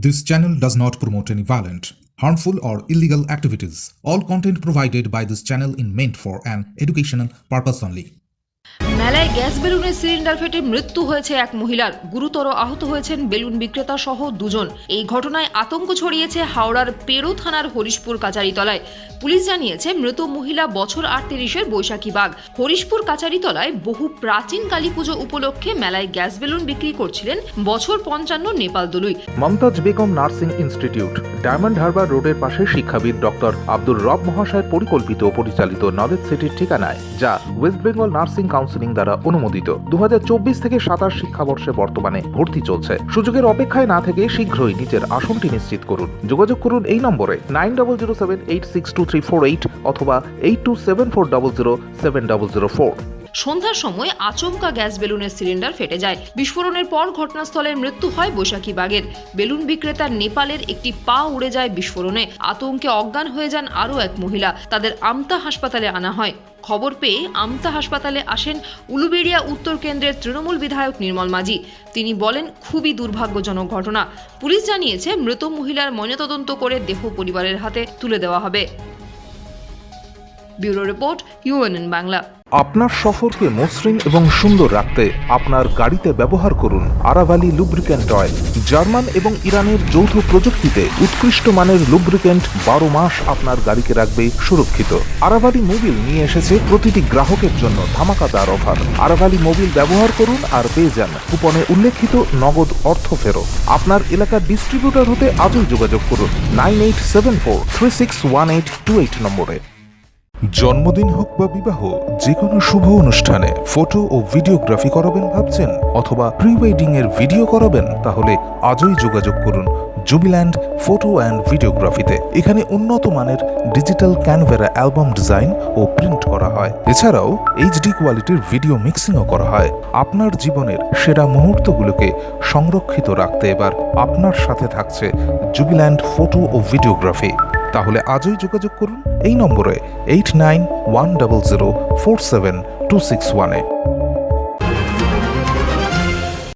This channel does not promote any violent, harmful, or illegal activities. All content provided by this channel is meant for an educational purpose only. মেলায় gas বেলুনের cylinder ফেটে মৃত্যু হয়েছে এক মহিলার, গুরুতর আহত হয়েছেন বেলুন বিক্রেতা সহ দুজন। এই ঘটনায় আতঙ্ক ছড়িয়েছে হাওড়ার পেরো থানার হরিশপুর কাচারিতলায়। পুলিশ জানিয়েছে মৃত মহিলা বছর 38-এর বৈশাখী বাগ। হরিশপুর কাচারিতলায় বহু প্রাচীন কালীপুজো উপলক্ষে মেলায় গ্যাস বেলুন বিক্রি করছিলেন বছর 55 Nepal Daloi. Mumtaz Begum Nursing Institute, Diamond Harbour রোডের পাশে শিক্ষাবিদ ডক্টর আব্দুর রব মহাশয়ের পরিকল্পিত ও পরিচালিত নলেজ সিটির ঠিকানায়, যা ওয়েস্ট বেঙ্গল নার্সিং কাউন্সিলিং দ্বারা অনুমোদিত। 2024 থেকে 27 শিক্ষাবর্ষে বর্তমানে ভর্তি চলছে। সুযোগের অপেক্ষায় না থেকে শীঘ্রই নিজের আসনটি নিশ্চিত করুন। যোগাযোগ করুন এই নম্বরে 9007862348 অথবা 8274007004। সন্ধ্যার সময় আচমকা গ্যাস বেলুনের সিলিন্ডার ফেটে যায়। বিস্ফোরণের পর ঘটনাস্থলে মৃত্যু হয় বৈশাখী বাগের। বেলুন বিক্রেতার নেপালের একটি পা উড়ে যায় বিস্ফোরণে। আতঙ্কে অজ্ঞান হয়ে যান আরও এক মহিলা। তাদের আমতা হাসপাতালে আনা হয়। খবর পেয়ে আমতা হাসপাতালে আসেন উলুবেড়িয়া উত্তর কেন্দ্রের তৃণমূল বিধায়ক নির্মল মাঝি। তিনি বলেন, খুবই দুর্ভাগ্যজনক ঘটনা। পুলিশ জানিয়েছে মৃত মহিলার ময়নাতদন্ত করে দেহ পরিবারের হাতে তুলে দেওয়া হবে। Bureau report, UNN Bangla. আপনার সফরকে মসৃণ এবং সুন্দর রাখতে আপনার গাড়িতে ব্যবহার করুন আরাভালি লুব্রিক্যান্ট অয়েল। জার্মান এবং ইরানের যৌথ প্রযুক্তিতে উৎকৃষ্ট মানের লুব্রিক্যান্ট 12 মাস আপনার গাড়িকে রাখবে সুরক্ষিত। আরাভালি মোবিল নিয়ে এসেছে প্রতিটি গ্রাহকের জন্য ধামাকাদার অফার। আরাভালি মোবিল ব্যবহার করুন আর পেয়ে যান কুপনে উল্লেখিত নগদ অর্থ ফেরত। আপনার এলাকার ডিস্ট্রিবিউটর হতে আজই যোগাযোগ করুন 9874361828 নম্বরে। জন্মদিন হোক বা বিবাহ, যে কোনো শুভ অনুষ্ঠানে ফটো ও ভিডিওগ্রাফি করাবেন ভাবছেন, অথবা প্রি ওয়েডিং এর ভিডিও করাবেন, তাহলে আজই যোগাযোগ করুন জুবিল্যান্ড ফটো অ্যান্ড ভিডিওগ্রাফিতে। এখানে উন্নত মানের ডিজিটাল ক্যানভেরা অ্যালবাম ডিজাইন ও প্রিন্ট করা হয়। এছাড়াও এইচডি কোয়ালিটির ভিডিও মিক্সিংও করা হয়। আপনার জীবনের সেরা মুহূর্তগুলোকে সংরক্ষিত রাখতে এবার আপনার সাথে থাকছে জুবিল্যান্ড ফটো ও ভিডিওগ্রাফি। তাহলে আজই যোগাযোগ করুন এই নম্বরে 8910047261-এ।